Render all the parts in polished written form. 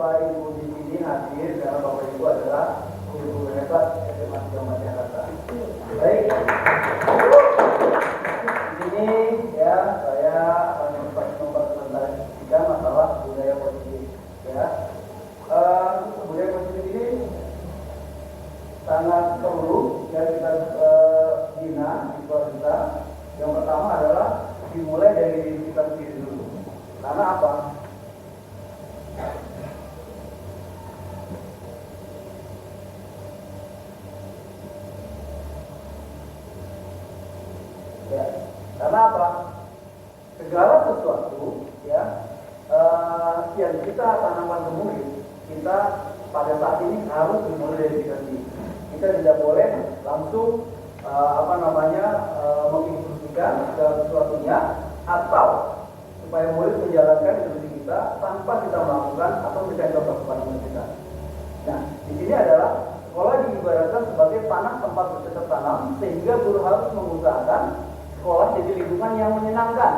Bapak Ibu di sini hadir karena Bapak Ibu adalah guru hebat SMA 3 Jakarta. Baik. Di sini ya saya akan mempresentasikan masalah budaya positif. Ya, budaya positif ini sangat perlu ya kita bina di sekolah kita. Yang pertama adalah dimulai dari diri kita sendiri dulu. Karena apa? Ya, karena apa? Segala sesuatu ya yang kita tanamkan ke murid, kita pada saat ini harus dimulai dari kita sendiri. Kita tidak boleh langsung menginstruksikan segala sesuatunya atau supaya murid menjalankan instruksi kita tanpa kita melakukan atau memberikan contoh kepada murid kita. Nah, di sini adalah sekolah diibaratkan sebagai tanah tempat bercocok tanam, sehingga guru harus mengusahakan sekolah jadi lingkungan yang menyenangkan,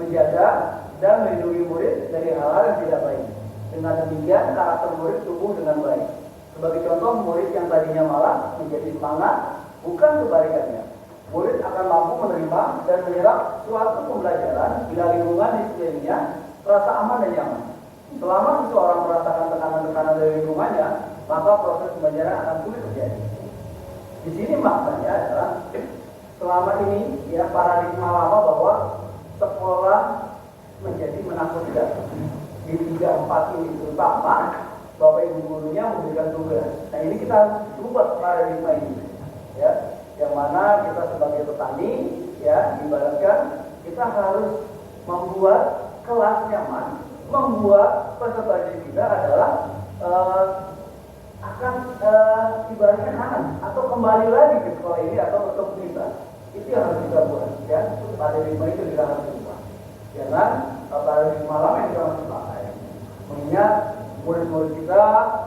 menjaga dan melindungi murid dari hal-hal yang tidak baik. Dengan demikian karakter murid tumbuh dengan baik. Sebagai contoh, murid yang tadinya malas menjadi semangat, bukan kebalikannya. Murid akan mampu menerima dan menyerap suatu pembelajaran bila lingkungan di sekelilingnya terasa aman dan nyaman. Selama seseorang merasakan tekanan-tekanan dari lingkungannya, maka proses pembelajaran akan sulit terjadi. Di sini maknanya adalah selama ini ya paradigma lama bahwa sekolah menjadi menakutkan. Di 3-4 ini terutama Bapak Ibu gurunya memberikan tugas. Nah, ini kita ubah paradigma ini. Ya, yang mana kita sebagai petani ya ibaratkan kita harus membuat kelas nyaman, membuat peserta didik kita adalah akan ibaratnya hangat atau kembali lagi ke sekolah ini atau ke komunitas. Itu yang harus kita buat ya. Paradigma itu kita harus ubah. Jangan paradigma lama yang kita masih pakai. Mengingat murid-murid kita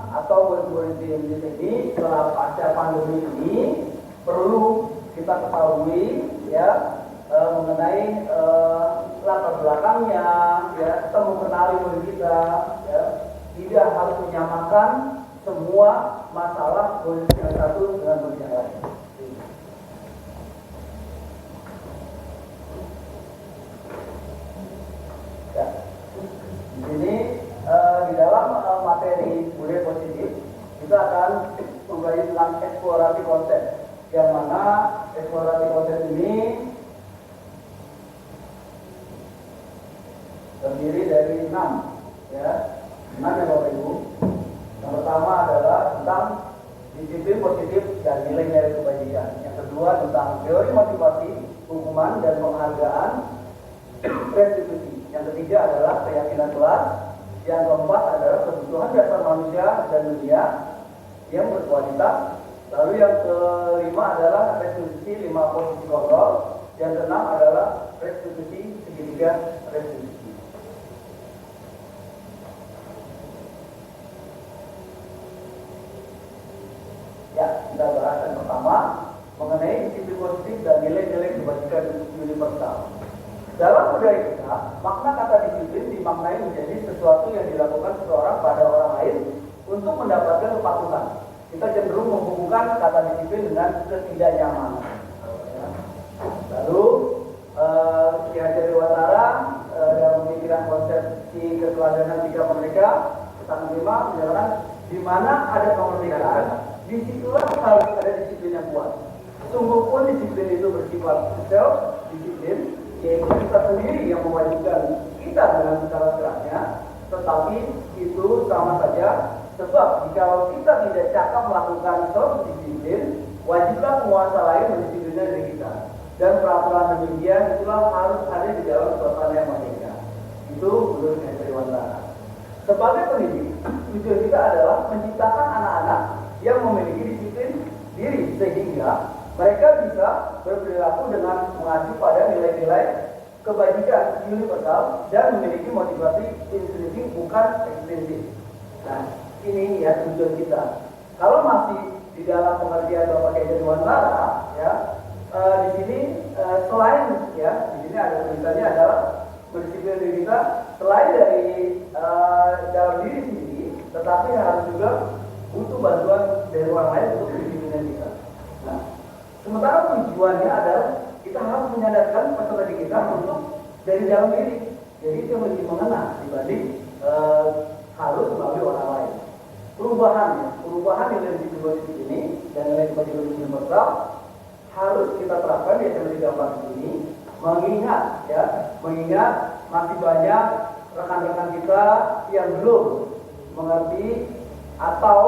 atau murid-murid di ini setelah pasca pandemi ini perlu kita ketahui ya mengenai latar belakangnya ya, kita mengenali murid kita ya, tidak harus menyamakan semua masalah murid yang satu dengan murid yang lain. Ya. Di sini di dalam materi budaya positif kita akan mempelajari tentang eksplorasi konsep, yang mana eksplorasi konsep ini terdiri dari 6 ya, 6 ya Bapak Ibu. Yang pertama adalah tentang disiplin positif dan nilai-nilai kebajikan. Yang kedua tentang teori motivasi, hukuman dan penghargaan, restitusi. Yang ketiga adalah keyakinan kelas. Yang keempat adalah kebutuhan dasar manusia dan dunia yang berkualitas. Lalu yang kelima adalah restitusi 5 posisi kontrol. Yang keenam adalah restitusi segitiga restitusi. Ya, kita bahas yang pertama mengenai disiplin positif dan nilai-nilai kebajikan universal. Dalam budaya kita, makna kata disiplin dimaknai menjadi sesuatu yang dilakukan seseorang pada orang lain untuk mendapatkan kepatuhan. Kita cenderung menghubungkan kata disiplin dengan ketidaknyamanan. Lalu, Ki Hajar Dewantara dalam pemikiran konsepsi keteladanan 3 merdeka, kita menerima menjelaskan di mana ada kemerdekaan, disitulah harus ada disiplin yang kuat. Sungguh pun disiplin itu bersifat self-disiplin, yaitu kita sendiri yang mewajibkan kita dengan segala geraknya, tetapi itu sama saja, sebab jika kita tidak cakap melakukan self-disiplin, wajiblah penguasa lain mendisiplinkan diri kita. Dan peraturan demikian itulah harus ada di dalam suasana yang merdeka. Itu menurut Ki Hajar Dewantara. Sebagai pendidik, tujuan kita adalah menciptakan anak-anak yang memiliki disiplin diri sehingga mereka bisa berperilaku dengan mengacu pada nilai-nilai kebajikan universal dan memiliki motivasi intrinsik bukan ekstrinsik. Nah, ini ya tujuan kita. Kalau masih di dalam pengertian Bapak Ki Hajar Dewantara, ya di sini selain ya di sini ada tulisannya adalah berdisiplin diri kita selain dari dalam diri sendiri, tetapi harus juga butuh bantuan dari orang lain untuk disiplin kita. Nah, sementara tujuannya adalah kita harus menyadarkan peserta didik kita untuk dari dalam diri. Jadi itu yang lebih mengena dibanding harus melalui orang lain. Perubahan nilai disiplin positif ini dan nilai disiplin universal harus kita terapkan di SMP 3 ini, mengingat masih banyak rekan-rekan kita yang belum mengerti atau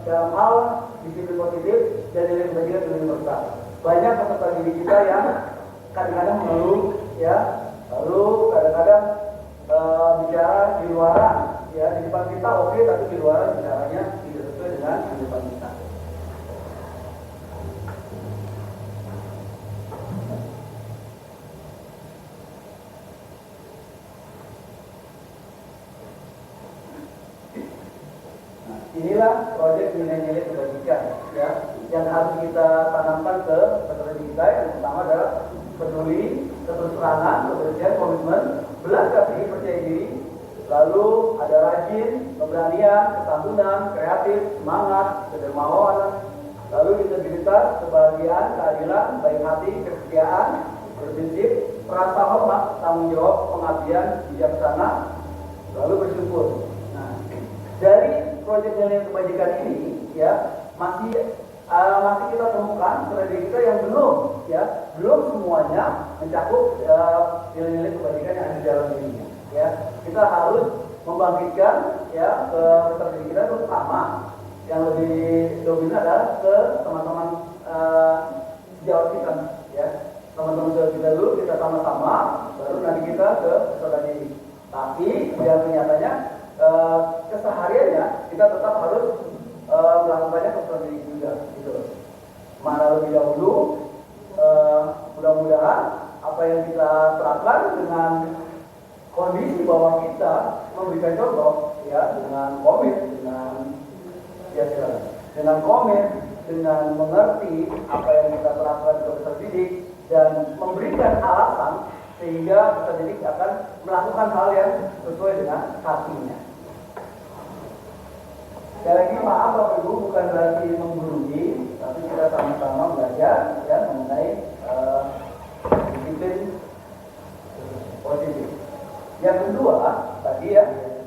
dalam hal disiplin positif dan nilai kebajikan universal. Banyak peserta didik kita yang kadang-kadang mengeluh, lalu kadang-kadang bicara di luaran, di depan kita oke, tapi di luaran bicaranya tidak sesuai dengan di depan kita. Inilah proyek nilai-nilai kebajikan yang harus kita tanamkan ke peserta didik kita. Yang pertama adalah peduli, keterserangan, kebersihan, komitmen, belas kasih, percaya diri, lalu ada rajin, keberanian, kesantunan, kreatif, semangat, kedermawanan, lalu integritas, kebahagiaan, keadilan, baik hati, kesetiaan, berprinsip, rasa hormat, tanggung jawab, pengabdian, bijaksana, lalu bersyukur. Nah, dari proyek nilai kebajikan ini masih kita temukan strategi kita yang belum semuanya mencakup nilai-nilai kebajikan yang ada di dalam dirinya. Kita harus membangkitkan ke strategi kita, terutama yang lebih dominan adalah ke teman-teman sejawat kita. Teman-teman sejawat kita dulu, kita sama-sama, baru nanti kita ke peserta didik. Tapi yang nyatanya kesehariannya kita tetap harus melakukannya ke peserta didik juga, gitu. Mana lebih dahulu, mudah-mudahan apa yang kita terapkan dengan kondisi bahwa kita memberikan contoh, dengan komit, dengan komit, dengan mengerti apa yang kita terapkan ke peserta didik dan memberikan alasan sehingga peserta didik akan melakukan hal yang sesuai dengan hatinya. Sekali lagi maaf Bapak Ibu, bukan berarti menggurui, tapi kita sama-sama belajar mengenai disiplin positif. Yang kedua tadi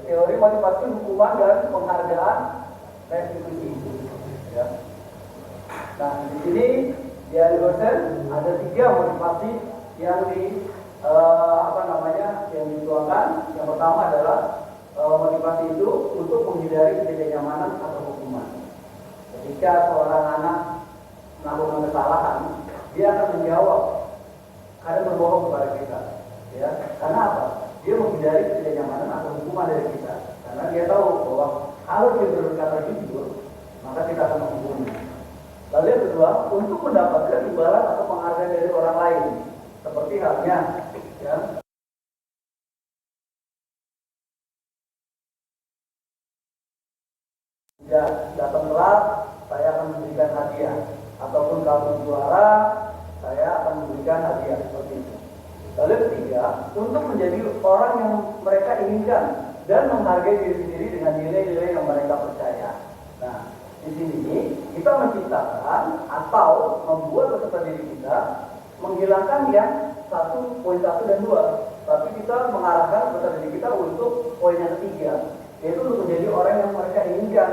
teori motivasi, hukuman dan penghargaan restitusi. Nah, di sini di dosen ada 3 motivasi yang yang dituangkan. Yang pertama adalah motivasi itu untuk menghindari ketidaknyamanan atau hukuman. Ketika seorang anak melakukan kesalahan, dia akan menjawab, kadang berbohong kepada kita, karena apa? Dia menghindari ketidaknyamanan atau hukuman dari kita, karena dia tahu bahwa kalau dia berkata jujur, maka kita akan menghukumnya. Lalu yang kedua, untuk mendapatkan imbalan atau penghargaan dari orang lain, seperti halnya, datang telat, saya akan memberikan hadiah, ataupun kalau juara, saya akan memberikan hadiah, seperti itu. Lalu yang ketiga, untuk menjadi orang yang mereka inginkan dan menghargai diri sendiri dengan nilai-nilai yang mereka percaya. Nah, di sini kita menciptakan atau membuat peserta didik kita menghilangkan yang 1.1 dan 2, tapi kita mengarahkan peserta didik kita untuk poin yang ketiga, yaitu untuk menjadi orang yang mereka inginkan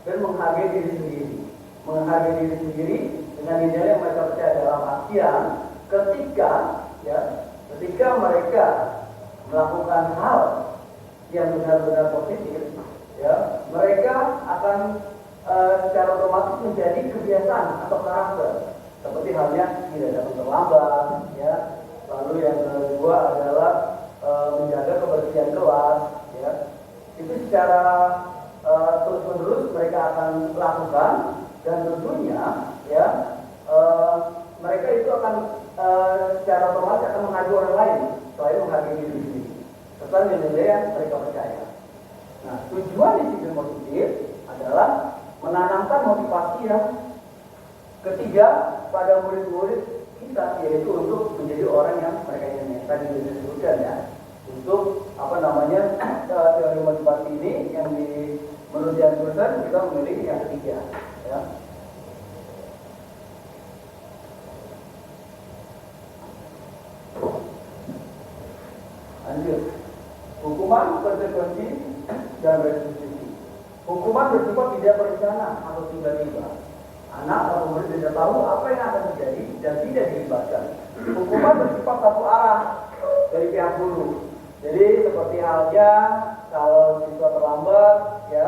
dan menghargai diri sendiri. Menghargai diri sendiri dengan nilai yang mereka percaya, dalam artian ketika mereka melakukan hal yang benar-benar positif, mereka akan secara otomatis menjadi kebiasaan atau karakter. Seperti halnya tidak dapat terlambat, lalu yang kedua adalah menjaga kebersihan kelas, itu secara terus-menerus mereka akan lakukan, dan tentunya mereka itu akan secara otomatis akan menghargai orang lain selain menghargai diri sendiri serta nilai yang mereka percaya. Nah, tujuan disiplin positif adalah menanamkan motivasi yang ketiga pada murid-murid kita, yaitu untuk menjadi orang yang mereka ingin. Tadi disebutkan Untuk apa namanya teori motivasi ini yang menurut Jan Kursen kita memilih yang ketiga, ya. Lanjut, hukuman, konsekuensi, dan restitusi. Hukuman bersifat tidak berencana atau tiba-tiba. Anak atau murid tidak tahu apa yang akan terjadi dan tidak dilibatkan. Hukuman bersifat satu arah dari pihak guru. Jadi seperti halnya kalau siswa terlambat, ya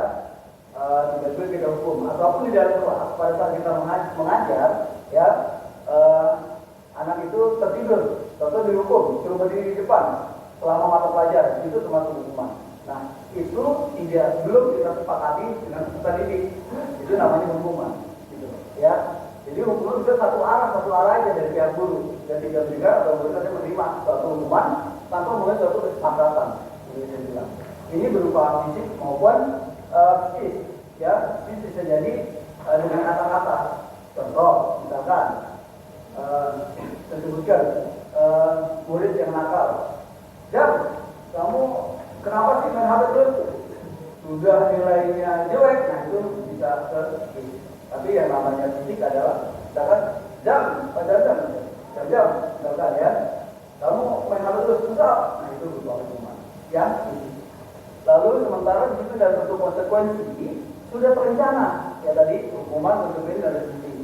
tiba-tiba kita hukum. Ataupun di dalam kelas pada saat kita mengajar, ya anak itu tertidur, atau dihukum, suruh berdiri di depan selama mata pelajaran, itu termasuk hukuman. Nah, itu belum kita sepakati dengan peserta didik, itu namanya hukuman, gitu, ya. Jadi hukuman itu satu arah aja dari pihak guru, dan tidak berikan atau mereka menerima suatu hukuman tanpa memulai suatu kesepakatan. Ini berupa fisik maupun psikis, ya. Ini bisa jadi dengan kata-kata. Contoh, misalkan disebutkan murid yang nakal. Jam, kamu kenapa sih main HP terus? Sudah nilainya jelek, nah itu bisa tapi yang namanya fisik adalah misalkan jam, misalkan ya, kamu main HP terus susah, nah itu berupa hukuman. Ya, lalu sementara di situ ada satu konsekuensi sudah terencana, ya tadi hukuman, konsekuensi dan restitusi.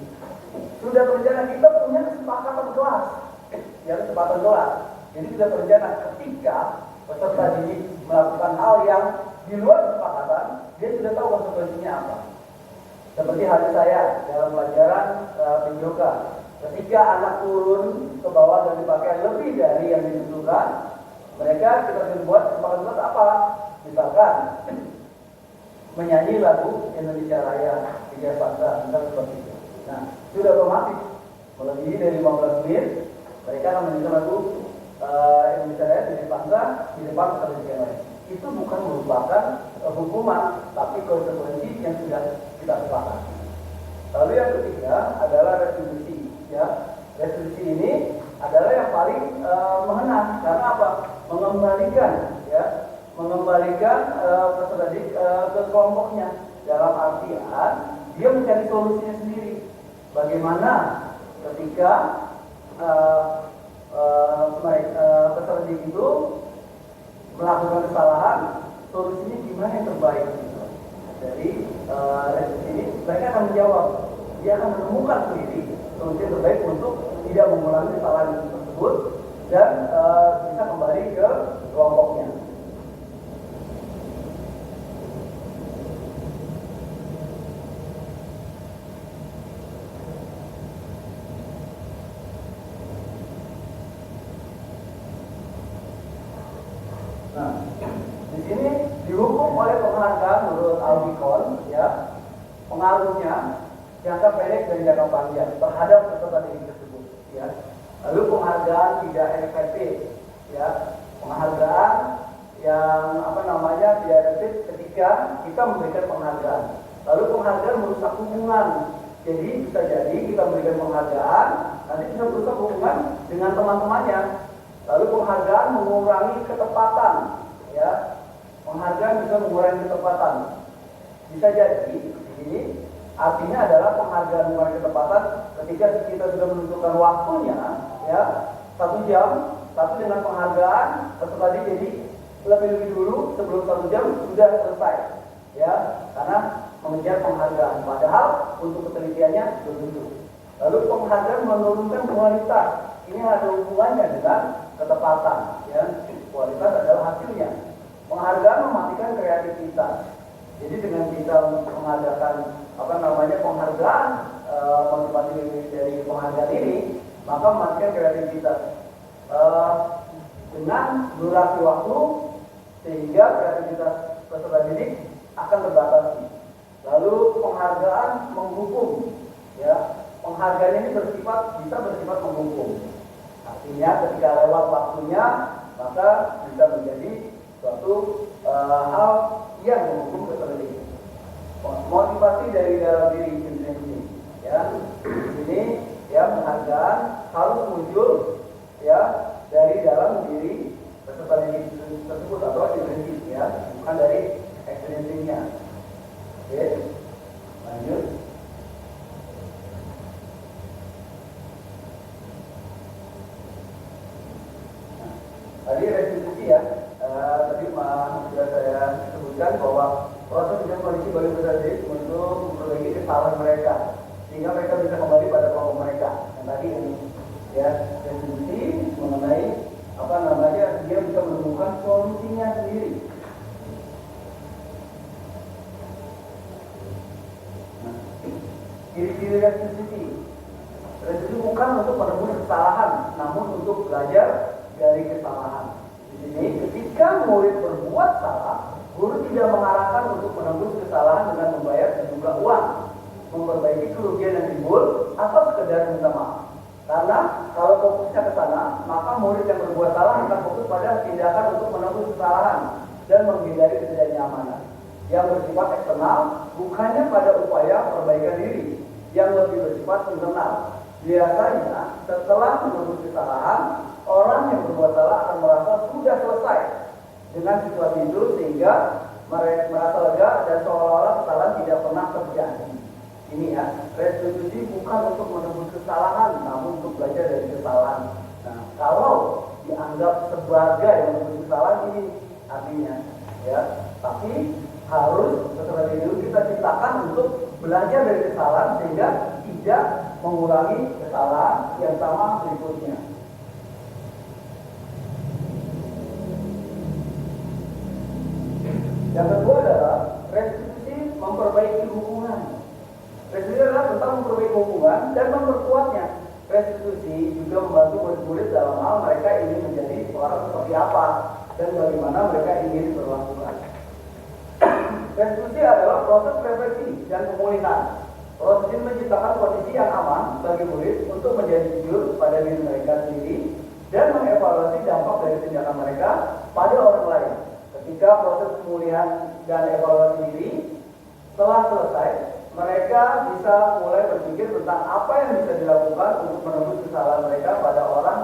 Sudah terencana, kita punya kesepakatan kelas, ya kesepakatan kelas. Jadi sudah terencana ketika peserta didik melakukan hal yang di luar kesepakatan, dia sudah tahu konsekuensinya apa. Seperti halnya saya dalam pelajaran penjoga. Ketika anak turun ke bawah dan dipakai lebih dari yang ditentukan, mereka kita buat kesepakatan apa? Misalkan menyanyi lagu Indonesia Raya, Tiga Bangsa, misalnya seperti itu. Nah, sudah otomatis melebihi dari 15 menit, mereka akan menyanyi lagu Indonesia Raya, Tiga Bangsa di depan peserta lain. Itu bukan merupakan hukuman, tapi konsekuensi yang sudah kita sepakati. Lalu yang ketiga adalah restitusi. Ya, restitusi ini adalah yang paling mengena. Karena apa? Mengembalikan peserta didik ke kelompoknya. Dalam artian dia mencari solusinya sendiri. Bagaimana ketika peserta didik itu melakukan kesalahan, solusinya gimana yang terbaik gitu. Dari restitusi ini mereka akan menjawab, dia akan menemukan sendiri solusi yang terbaik untuk tidak mengulangi kesalahan tersebut dan bisa kembali ke kelompoknya. Nah, di sini dihukum oleh penghargaan menurut Albicon, ya, pengaruhnya jangka pendek dan jangka panjang terhadap peserta didik tersebut, ya. Lalu penghargaan tidak efektif, ya, penghargaan yang tidak efektif ketika kita memberikan penghargaan. Lalu penghargaan merusak hubungan, jadi bisa jadi kita memberikan penghargaan, nanti bisa merusak hubungan dengan teman-temannya. Lalu penghargaan mengurangi ketepatan, ya. Penghargaan bisa mengurangi ketepatan. Bisa jadi di sini artinya adalah penghargaan mengurangi ketepatan ketika kita sudah menentukan waktunya, ya, 1 jam, tapi dengan penghargaan tadi jadi lebih dulu sebelum 1 jam sudah selesai, ya, karena mengejar penghargaan. Padahal untuk penelitiannya belum tentu. Lalu penghargaan menurunkan kualitas. Ini ada hubungannya dengan ketepatan, ya. Kualitas adalah hasilnya. Penghargaan mematikan kreativitas. Jadi dengan kita mengadakan penghargaan, motivasi dari penghargaan ini, maka mematikan kreativitas dengan durasi waktu sehingga kreativitas peserta didik akan terbatasi. Lalu penghargaan menghukum, ya. Penghargaan ini bisa bersifat menghukum. Artinya ketika lewat waktunya, maka bisa menjadi suatu hal yang menghukum peserta didik. Motivasi dari dalam diri sendiri, ya. Ini, ya, penghargaan harus muncul, ya, dari dalam diri peserta didik tersebut atau intrinsic ya, bukan dari extrinsicnya. Oke, lanjut. Nah, tadi restitusi ya, tadi sudah saya sebutkan bahwa proses dengan kondisi bagi peserta untuk memperbaiki kesalahan mereka sehingga mereka bisa kembali pada kelompok mereka. Yang tadi ini ya, restitusi mengenai apa namanya, dia bisa menemukan solusinya sendiri. Nah, ciri-ciri restitusi bukan untuk menebus kesalahan, namun untuk belajar dari kesalahan. Di sini ketika murid berbuat salah, guru tidak mengarahkan untuk menebus kesalahan dengan membayar sejumlah uang, memperbaiki kerugian yang timbul, atau sekedar minta maaf. Karena kalau fokusnya ke sana, maka murid yang berbuat salah akan fokus pada tindakan untuk menebus kesalahan dan menghindari ketidaknyamanan yang bersifat eksternal, bukannya pada upaya perbaikan diri yang lebih bersifat internal. Biasanya setelah menebus kesalahan, orang yang berbuat salah akan merasa sudah selesai dengan situasi itu sehingga mereka merasa lega dan seolah-olah kesalahan tidak pernah terjadi. Ini ya, restitusi bukan untuk menebus kesalahan, namun untuk belajar dari kesalahan. Nah, kalau dianggap sebagai menebus kesalahan ini artinya, ya, tapi harus setelah itu kita ciptakan untuk belajar dari kesalahan sehingga tidak mengulangi kesalahan yang sama berikutnya. Yang kedua adalah restitusi memperbaiki hubungan. Restitusi adalah tentang memperbaiki hubungan dan memperkuatnya. Restitusi juga membantu murid-murid dalam hal mereka ingin menjadi orang seperti apa dan bagaimana mereka ingin berlakukan. Restitusi adalah proses refleksi dan pemulihan. Proses ini menciptakan kondisi yang aman bagi murid untuk menjadi jujur pada diri mereka sendiri dan mengevaluasi dampak dari tindakan mereka pada orang lain. Ketika proses pemulihan dan evaluasi diri telah selesai, mereka bisa mulai berpikir tentang apa yang bisa dilakukan untuk menebus kesalahan mereka pada orang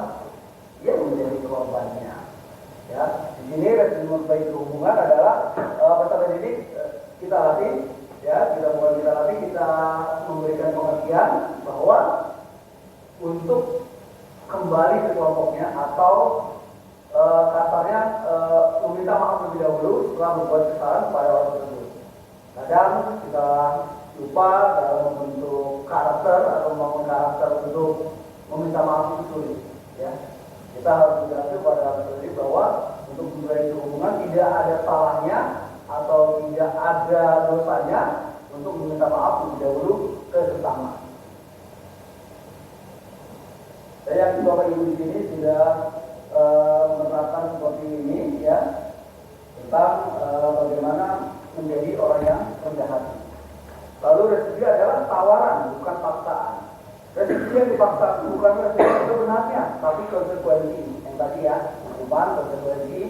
yang menjadi korbannya. Ya, di sini restitusi memperbaiki hubungan adalah peserta didik kita latih, ya, kita latih, kita memberikan pengertian bahwa untuk kembali ke kelompoknya atau kasarnya meminta maaf terlebih dahulu setelah membuat kesalahan kepada orang tersebut. Kadang kita lupa dalam membentuk karakter atau membangun karakter untuk meminta maaf itu sulit. Ya, kita harus menjelaskan kepada orang tersebut bahwa untuk memperbaiki hubungan tidak ada salahnya atau tidak ada dosanya untuk meminta maaf terlebih dahulu ke sesama. Saya yakin Bapak Ibu di sini sudah menerapkan seperti ini, ya, tentang bagaimana menjadi orang yang rendah hati. Lalu restitusi adalah tawaran, bukan paksaan. Restitusi yang dipaksa bukan restitusi sebenarnya, tapi konsekuensi yang tadi ya, hukuman, konsekuensi.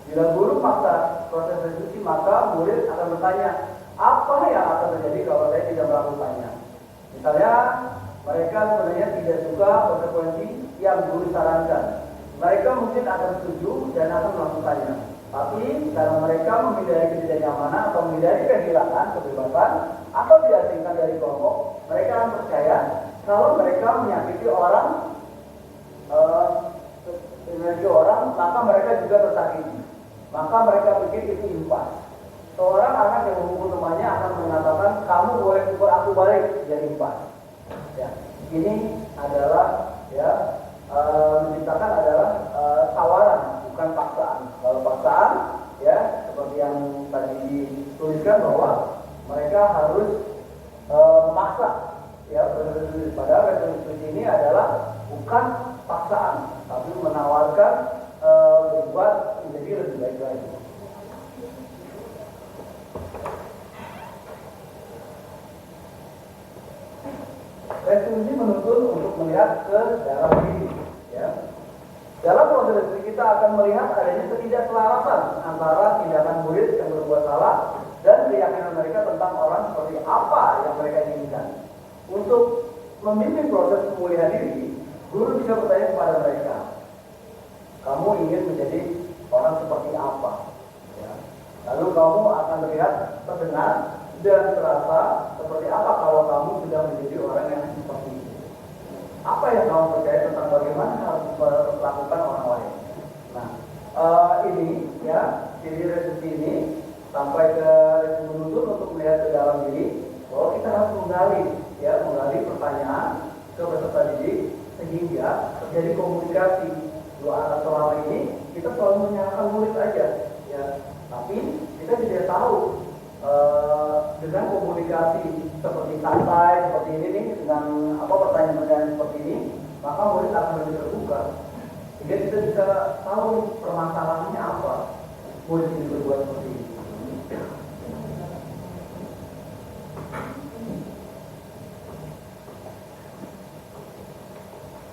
Bila guru paksa proses restitusi, maka murid akan bertanya, apa yang akan terjadi kalau saya tidak melakukannya? Misalnya, mereka sebenarnya tidak suka konsekuensi yang guru sarankan. Mereka mungkin akan setuju dan akan melakukannya. Tapi karena mereka menghindari ketidaknyamanan atau menghindari kehilangan kebebasan atau diasingkan dari kelompok, mereka akan percaya kalau mereka menyakiti orang, maka mereka juga tersakiti. Maka mereka pikir itu impas. Seorang anak yang memukul temannya akan mengatakan, kamu boleh pukul aku balik, jadi impas. Ya, ini adalah ya menciptakan adalah tawaran, bukan paksaan. Kalau paksaan, ya seperti yang tadi dituliskan bahwa mereka harus memaksa, ya. Padahal restitusi ini adalah bukan paksaan, tapi menawarkan berbuat menjadi lebih baik lagi. Restitusi menuntut untuk melihat ke dalam diri, ya. Dalam proses restitusi kita akan melihat adanya ketidakselarasan antara tindakan murid yang berbuat salah dan keyakinan mereka tentang orang seperti apa yang mereka inginkan. Untuk memimpin proses pemulihan diri, guru bisa bertanya kepada mereka, kamu ingin menjadi orang seperti apa. Ya. Lalu kamu akan terlihat, terdengar, dan terasa seperti apa kalau kamu sudah menjadi orang yang seperti itu. Apa yang kamu percaya tentang bagaimana harus melakukan orang lain. Nah, ini ya, ciri resepsi ini sampai ke resepsi menuntut untuk melihat ke dalam diri bahwa kita harus menggali pertanyaan ke peserta didik sehingga terjadi komunikasi. Selama ini kita selalu menyalahkan murid aja, ya. Tapi kita tidak tahu dengan komunikasi seperti santai seperti ini nih, dengan pertanyaan-pertanyaan seperti ini, maka murid akan lebih terbuka. Sehingga kita bisa tahu permasalahannya apa murid ini berbuat seperti ini.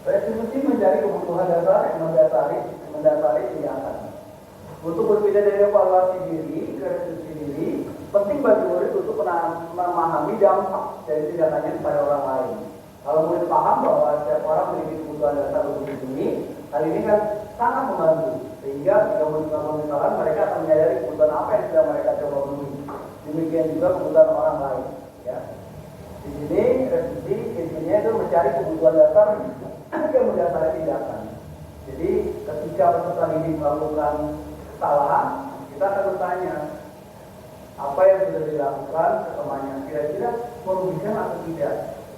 Restitusi mencari kebutuhan dasar yang mendasari tindakan. Untuk berbeda dari evaluasi diri ke restitusi diri, penting bagi murid untuk memahami dampak dari tindakannya kepada orang lain. Kalau murid paham bahwa setiap orang memiliki kebutuhan dasar untuk dilindungi, hal ini kan sangat membantu. Sehingga jika murid melakukan kesalahan, mereka akan menyadari kebutuhan apa yang sedang mereka coba penuhi. Demikian juga kebutuhan orang lain. Ya. Di sini restitusi intinya itu mencari kebutuhan dasar yang mendasari tindakan. Jadi ketika peserta didik melakukan kesalahan, kita akan bertanya apa yang sudah dilakukan ke temannya kira-kira merugikan atau tidak.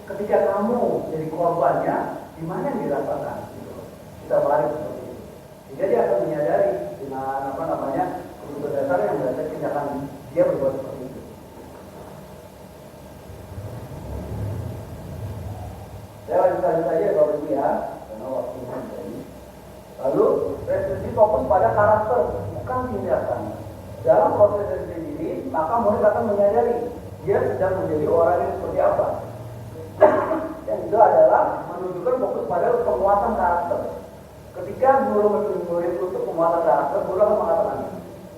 Ketika kamu jadi korbannya, di mana yang dirasakan? Gitu. Kita balik seperti itu. Sehingga dia akan menyadari dengan kebutuhan dasar yang mendasari tindakan dia berbuat seperti itu. Saya lanjut saja Bapak Ibu ya, karena waktunya ini. Lalu restitusi fokus pada karakter, bukan tindakan. Dalam proses restitusi diri, maka murid akan menyadari dia sedang menjadi orang yang seperti apa. Yang itu adalah menunjukkan fokus pada penguatan karakter. Ketika guru menuntut murid untuk penguatan karakter, guru akan mengatakan,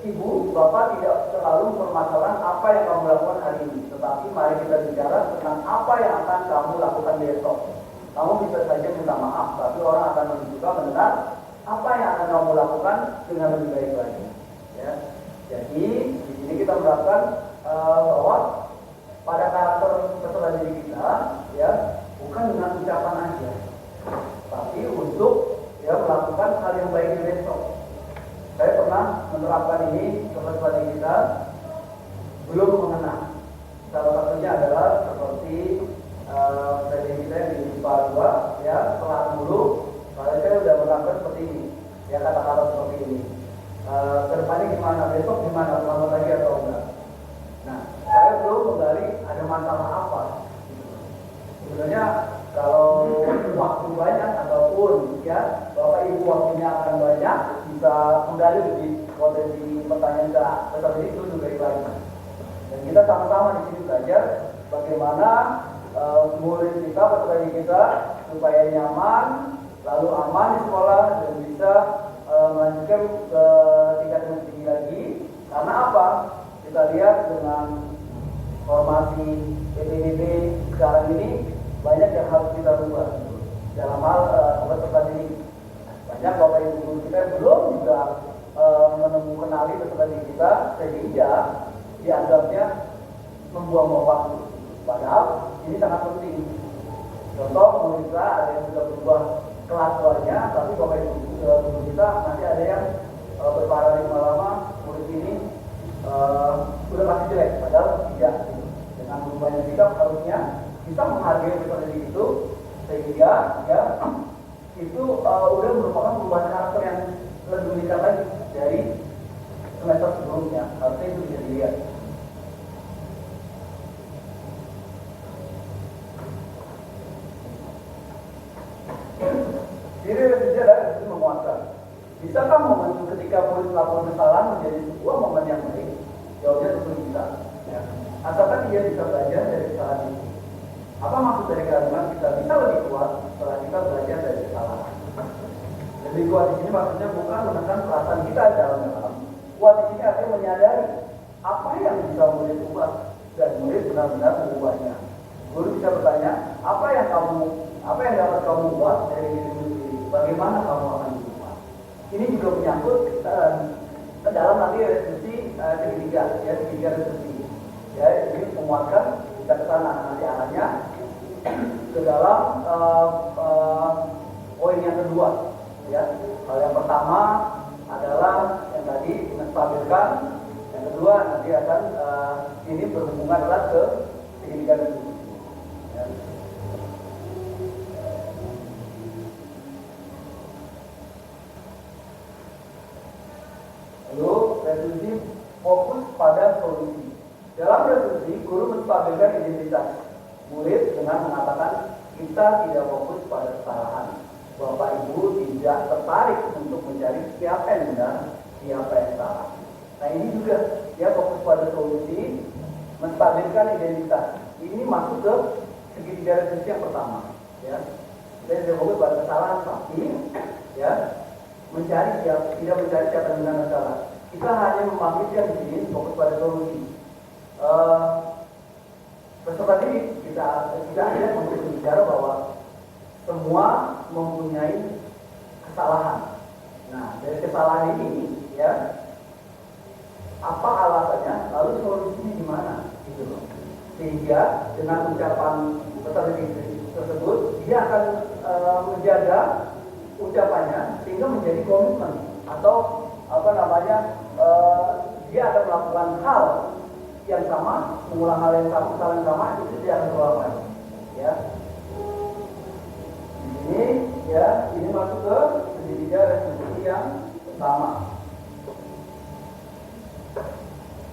Ibu, Bapak tidak selalu mempermasalahkan apa yang kamu lakukan hari ini, tetapi mari kita bicara tentang apa yang akan kamu lakukan besok. Kamu bisa saja minta maaf, tapi orang akan lebih suka mendengar apa yang akan kamu lakukan dengan lebih baik lagi. Ya. Jadi di sini kita menerapkan bahwa pada karakter peserta didik kita, ya, bukan dengan ucapan aja, tapi untuk melakukan hal yang baik di besok. Saya pernah menerapkan ini ke peserta didik kita belum mengenal. Salah satunya adalah seperti training kita yang di IPA 2, ya, setelah dulu, saya sudah menerapkan seperti ini, ya, kata-kata seperti ini. Kedepannya gimana, besok gimana, selamat lagi atau enggak. Nah, saya belum menggali ada masalah apa. Sebenarnya kalau waktu banyak ataupun ya Bapak Ibu waktunya akan banyak, bisa menggali lebih potensi pertanyaan ke peserta itu juga baik. Dan kita sama-sama di sini belajar bagaimana murid kita, peserta didik kita supaya nyaman, lalu aman di sekolah dan bisa melanjutkan ke tingkat yang tinggi lagi. Karena apa? Kita lihat dengan formasi PPDB sekarang ini banyak yang harus kita rubah dalam hal peserta didik. Banyak Bapak Ibu guru kita belum juga menemukan kenali peserta didik kita sehingga dianggapnya membuang-buang waktu. Padahal ini sangat penting. Contoh murid kita ada yang sudah berubah kelakuannya, tapi Bapak Ibu guru kita masih ada yang berparadigma lama, murid ini sudah pasti jelek, padahal tidak. Dengan berubahnya sikap harusnya bisa menghargai peserta didik itu sehingga ya itu udah merupakan perubahan karakter yang lebih meningkat lagi dari semester sebelumnya. Harusnya itu bisa dilihat. Jadi restitusi adalah restitusi memuaskan. Bisakah momen ketika murid melakukan kesalahan menjadi sebuah momen yang baik? Jawabnya tentu bisa. Ya. Asalkan dia bisa belajar dari kesalahan itu. Apa maksud dari kalimat kita bisa lebih kuat setelah kita belajar dari kesalahan? Lebih kuat di sini maksudnya bukan menekan perasaan kita dalam-dalam. Kuat di sini artinya menyadari apa yang bisa murid ubah dan murid benar-benar mengubahnya. Guru bisa bertanya, apa yang dapat kamu buat dari diri sendiri? Bagaimana kamu akan berubah? Ini juga menyangkut dalam nanti restitusi segitiga, ya segitiga restitusi. Ya, ini menguatkan kita ke sana nanti arahnya ke dalam poin yang kedua. Ya, hal yang pertama adalah yang tadi menstabilkan, yang kedua nanti akan ini berhubungan adalah ke segitiga restitusi. Ya. Lalu restitusi fokus pada solusi. Dalam restitusi, guru menstabilkan identitas murid dengan mengatakan kita tidak fokus pada kesalahan. Bapak Ibu tidak tertarik untuk mencari siapa yang benar, siapa yang salah. Nah ini juga ya fokus pada solusi, menstabilkan identitas. Ini masuk ke segitiga restitusi yang pertama. Ya, kita tidak fokus pada kesalahan, tapi ya mencari siapa, tidak mencari siapa yang benar dan salah. Kita hanya membangkitkan di sini fokus pada solusi. Peserta didik kita ajak untuk berbicara bahwa semua mempunyai kesalahan. Nah dari kesalahan ini ya apa alasannya, lalu solusinya di mana gitu loh. Sehingga dengan ucapan peserta didik tersebut dia akan menjaga ucapannya sehingga menjadi komitmen atau dia akan melakukan hal yang sama, mengulang hal yang sama itu tidak akan terulang lagi. Ya, ini masuk ke segitiga restitusi yang pertama.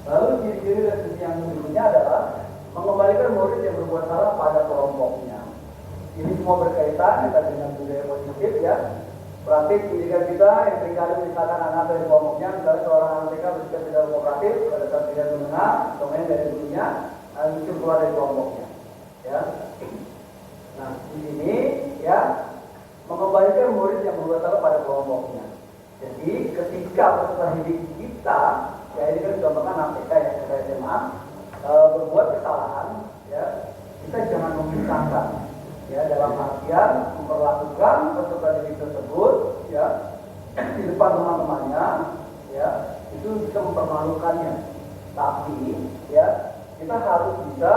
Lalu ciri-ciri restitusi yang berikutnya adalah mengembalikan murid yang berbuat salah pada kelompoknya. Ini semua berkaitan dengan budaya positif ya. Praktik pendidikan kita yang seringkali misalkan anak dari kelompoknya, misalnya seorang anak TK bersikap tidak kooperatif pada saat tidak mendengar domain dari gurunya, lalu keluar dari kelompoknya. Ya. Nah di sini ya mengembalikan murid yang berbuat salah pada kelompoknya. Jadi ketika peserta didik kita, ya ini kan contohkan anak TK yang kita SMA berbuat kesalahan, ya kita jangan memisahkan. Ya, dalam artian memperlakukan peserta didik tersebut ya di depan teman-temannya ya itu bisa mempermalukannya, tapi ya kita harus bisa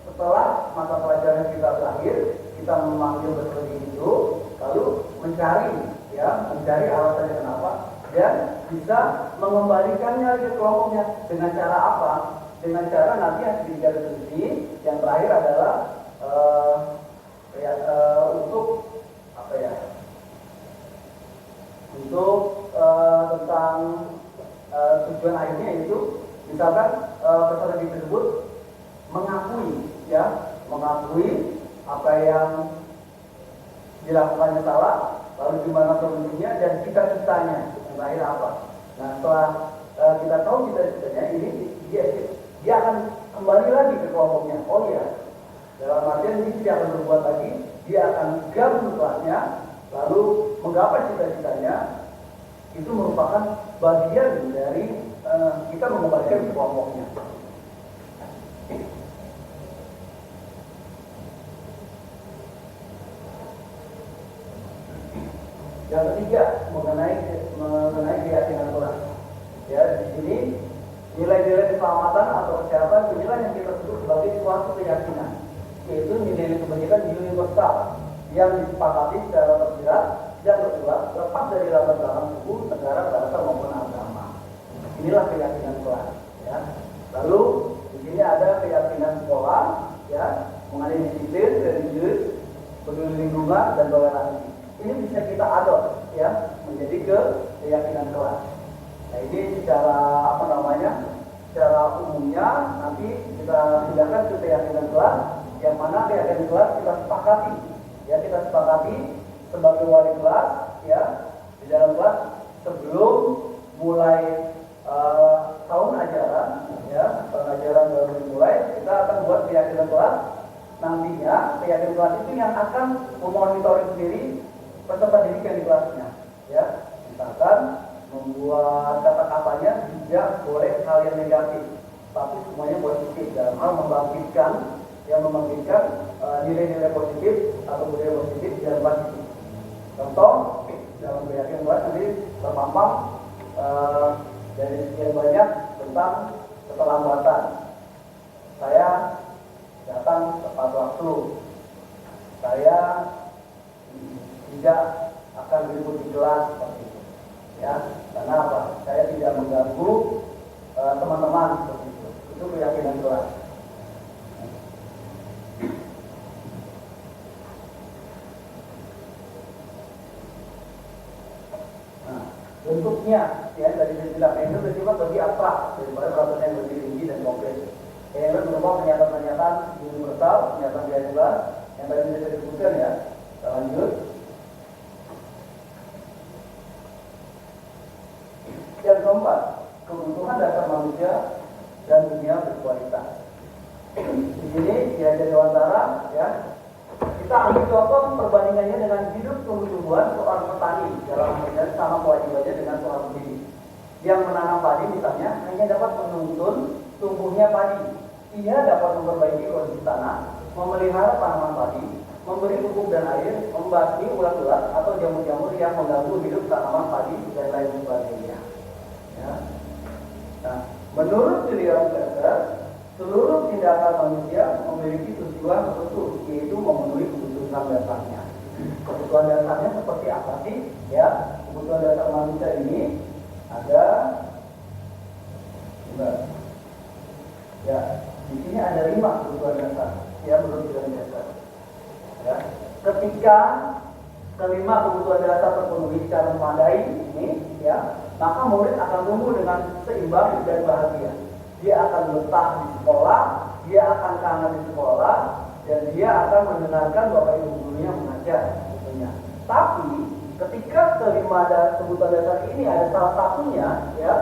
setelah masa pelajaran kita berakhir kita memanggil peserta didik itu lalu mencari alasannya kenapa dan bisa mengembalikannya ke kelompoknya dengan cara apa? Dengan cara nanti yang ketiga restitusi yang terakhir adalah untuk tentang tujuan akhirnya itu misalkan peserta didik tersebut mengakui apa yang dilakukannya salah, lalu gimana solusinya dan cita-citanya yang terakhir apa. Nah setelah kita tahu cita-citanya ini dia akan kembali lagi ke kelompoknya. Oh iya, dalam artian ini tidak akan berbuat lagi, dia akan gabung kelasnya, lalu menggapai cita-citanya. Itu merupakan bagian dari kita mengembalikan ke kelompoknya. Yang ketiga mengenai keyakinan kelas. Ya di sini nilai-nilai keselamatan atau kesehatan inilah yang kita sebut sebagai suatu keyakinan, yaitu nilai kebajikan universal yang disepakati secara tersirat dan tersurat lepas dari latar belakang suku, negara, bahasa maupun agama. Inilah keyakinan kelas. Ya. Lalu di sini ada keyakinan sekolah, ya, mengenai disiplin, religius, peduli lingkungan dan toleransi. Ini bisa kita adopt, ya, menjadi keyakinan kelas. Nah ini secara umumnya nanti kita pindahkan ke keyakinan kelas, yang mana keyakinan kelas kita sepakati sebagai wali kelas, ya, di dalam kelas sebelum mulai tahun ajaran, ya, tahun ajaran baru dimulai, kita akan buat keyakinan kelas. Nantinya keyakinan kelas itu yang akan memonitoring sendiri peserta didik yang di kelasnya, ya, misalkan membuat kata-katanya tidak boleh hal yang negatif, tapi semuanya positif dalam hal membangkitkan nilai-nilai positif atau budaya positif di dalam kelas itu. Contoh, dalam keyakinan kelas nanti terpampang dari sekian banyak tentang keterlambatan. Saya datang tepat waktu. Saya tidak akan ribut di kelas seperti itu. Ya, karena apa? Saya tidak mengganggu teman-teman seperti itu. Itu keyakinan kelas. Nah, bentuknya ya tadi saya bilang itu bersifat lebih abstrak daripada peraturan yang lebih tinggi dan konkret. Yang berupa pernyataan-pernyataan universal, pernyataan garis besar yang tadi saya sebutkan ya. Kita lanjut. Yang keempat, kebutuhan dasar manusia dan dunia berkualitas. Di sini ya jadi wawancara ya. Kita ambil contoh perbandingannya dengan hidup tumbuh-tumbuhan seorang petani dalam hal sama kewajibannya dengan seorang pembeli. Yang menanam padi misalnya hanya dapat menuntun tumbuhnya padi. Ia dapat memperbaiki kondisi tanah, memelihara tanaman padi, memberi pupuk dan air, membasmi ulat-ulat atau jamur-jamur yang mengganggu hidup tanaman padi dan lain sebagainya. Ya. Nah, menurut Julian Claser, seluruh tindakan manusia memiliki tujuan tertentu, yaitu memenuhi kebutuhan dasarnya. Kebutuhan dasarnya seperti apa sih? Ya, kebutuhan dasar manusia ini ada, ya, di sini ada 5 kebutuhan dasar. Ya, menurut Julian Claser. Ya, ketika kelima kebutuhan dasar terpenuhi secara memadai ini, ya, maka murid akan tumbuh dengan seimbang dan bahagia. Dia akan betah di sekolah, dia akan kangen di sekolah, dan dia akan mendengarkan bapak ibu gurunya mengajar, tentunya. Tapi ketika kelima kebutuhan dasar ini ada salah satunya, ya,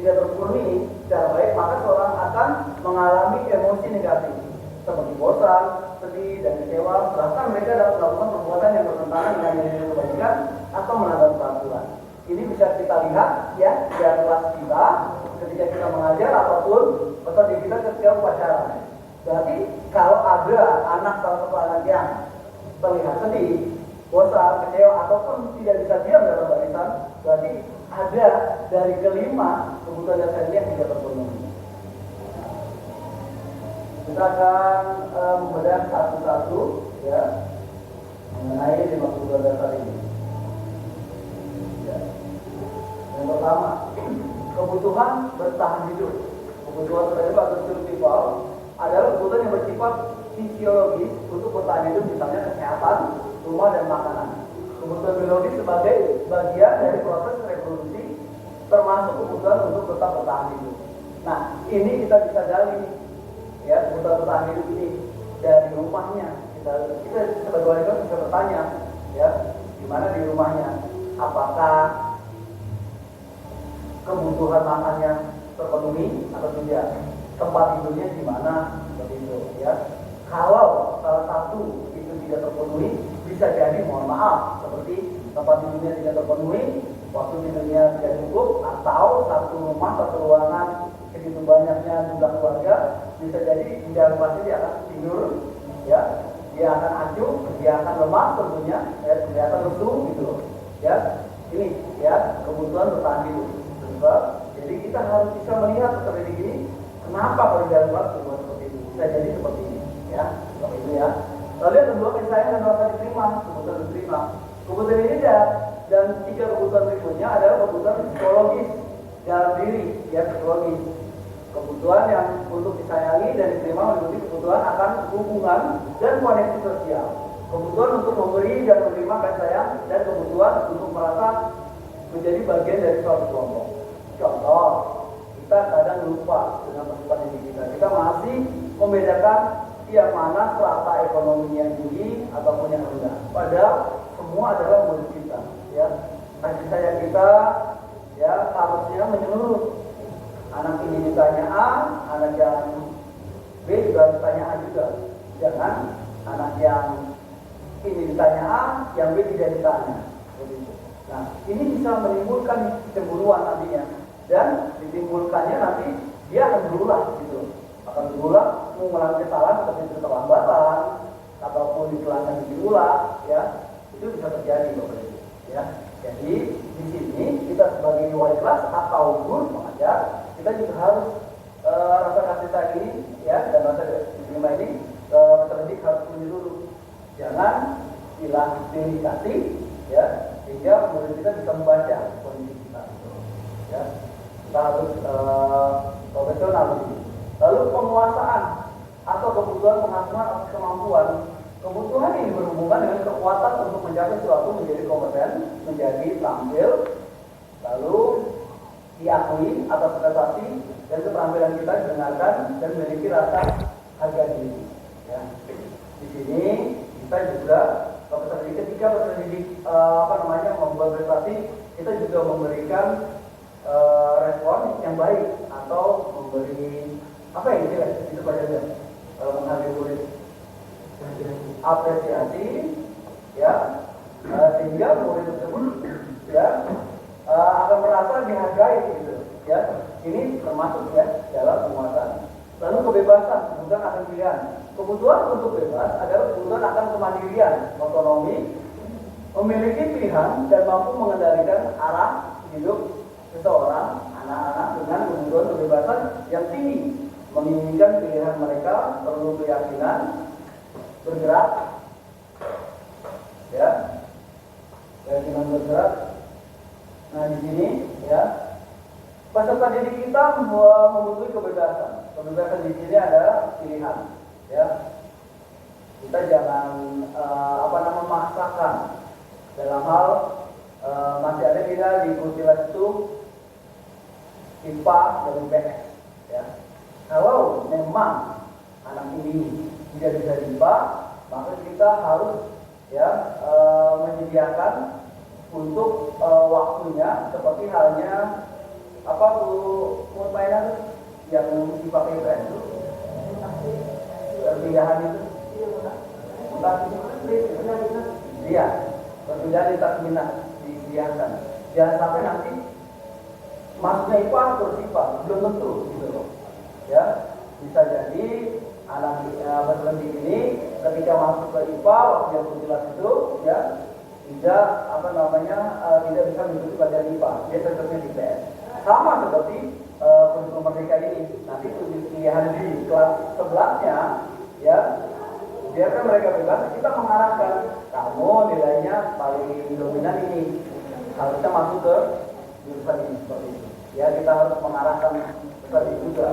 tidak terpenuhi secara baik, maka seorang akan mengalami emosi negatif seperti bosan, sedih, dan kecewa. Bahkan mereka dapat melakukan perbuatan yang bertentangan dengan nilai kebajikan atau melanggar peraturan. Ini bisa kita lihat ya di kelas kita ketika kita mengajar ataupun peserta kita ketika upacara. Berarti kalau ada salah satu anak yang terlihat sedih, bosan, kecewa ataupun tidak bisa diam dalam barisan, berarti ada dari kelima kebutuhan dasar yang tidak terpenuhi. Kita akan membedah satu-satu ya mengenai 5 kebutuhan dasar ini. Ya. Yang pertama, kebutuhan bertahan hidup. Kebutuhan terhadap atau survival adalah kebutuhan yang bersifat fisiologis untuk bertahan hidup, misalnya kesehatan, rumah, dan makanan. Kebutuhan biologis sebagai bagian dari proses reproduksi, termasuk kebutuhan untuk tetap bertahan hidup. Nah, ini kita bisa gali ya kebutuhan bertahan hidup ini dari rumahnya. Kita sebagai wali kelas bisa bertanya ya, gimana di rumahnya, apakah kebutuhan makannya terpenuhi atau tidak, tempat tidurnya di mana, seperti itu ya. Kalau salah satu itu tidak terpenuhi, bisa jadi mohon maaf seperti tempat tidurnya tidak terpenuhi, waktu tidurnya tidak cukup, atau satu rumah satu ruangan begitu banyaknya jumlah keluarga, bisa jadi di dalam pasti dia akan tidur ya, dia akan acuh, dia akan lemah tentunya ya, dia akan lesu gitu loh ya. Ini ya kebutuhan bertahan hidup. Jadi kita harus bisa melihat seperti ini, kenapa kalau di dalam kelas berbuat seperti itu, bisa jadi seperti ini ya, seperti itu ya. Lalu yang kedua, kesayangan dan rasa diterima, kebutuhan diterima. Kebutuhan ini dan 3 kebutuhan berikutnya adalah kebutuhan psikologis dalam diri ya, psikologis. Kebutuhan yang untuk disayangi dan diterima meliputi kebutuhan akan hubungan dan koneksi sosial, kebutuhan untuk memberi dan menerima kasih sayang, dan kebutuhan untuk merasa menjadi bagian dari suatu kelompok. Contoh, kita kadang lupa dengan persiapan diri kita. Kita masih membedakan yang mana strata ekonomi yang tinggi ataupun yang rendah. Padahal semua adalah murid kita. Ya, kasih sayang kita ya harusnya menyeluruh. Anak ini ditanya A, anak yang B juga ditanya A juga. Jangan anak yang ini ditanya A, yang B tidak ditanya. Nah, ini bisa menimbulkan cemburuan nantinya, dan ditimbulkannya nanti dia akan berulang gitu, akan berulang mengulangi kesalahan seperti keterlambatan ataupun ditelanjang diulang ya, itu bisa terjadi Bapak Ibu ya. Jadi di sini kita sebagai wali kelas atau guru pengajar, kita juga harus rasa kasih sayang ini, ya, dan rasa diterima ini peserta didik harus menyeluruh. Jangan hilang dedikasi, ya, sehingga murid kita bisa membaca kondisi kita. Ya, kita harus profesional ini. Lalu penguasaan atau kebutuhan pengasuhan atau kemampuan. Kebutuhan ini berhubungan dengan kekuatan untuk mencapai suatu menjadi kompeten, menjadi tampil, lalu diakui atas prestasi dan keterampilan kita didengarkan dan memiliki rasa harga diri. Ya. Di sini kita juga ketika peserta didik membuat prestasi, kita juga memberikan respon yang baik atau memberi apa ya itu pada dia menghargai murid, apresiasi, ya, sehingga murid tersebut, ya, akan merasa dihargai gitu, ya. Ini termasuk, ya, dalam penguasaan. Lalu kebebasan, kebutuhan akan pilihan. Kebutuhan untuk bebas adalah kebutuhan akan kemandirian, otonomi, memiliki pilihan dan mampu mengendalikan arah hidup seseorang, anak-anak dengan kebutuhan kebebasan yang tinggi, menginginkan pilihan mereka, perlu keyakinan, bergerak, ya, keyakinan bergerak. Nah di sini, ya, peserta didik kita membutuhkan kebebasan. Kebebasan di sini adalah pilihan, ya. Kita jangan memaksakan dalam hal masih ada kita di kursilas itu IPA dan IPS, ya. Kalau memang anak ini tidak bisa IPA, maka kita harus, ya, menyediakan untuk waktunya seperti halnya permainan yang dipakai IPS itu perpindahan itu iya, perpindahan di takminah disediakan. Jangan sampai nanti masuknya IPA terus IPA, belum tentu gitu loh. Ya, bisa jadi anak peserta ini ketika masuk ke IPA waktu yang jelas itu, ya, tidak tidak bisa mengikuti pelajaran IPA, dia tetapnya di PS. Sama seperti kurikulum merdeka ini, nanti pilihan di kelas 11-nya, ya, biarkan mereka bebas, kita mengarahkan kamu nilainya paling dominan ini, harusnya masuk ke jurusan ini seperti itu. Ya, kita harus mengarahkan seperti itu juga,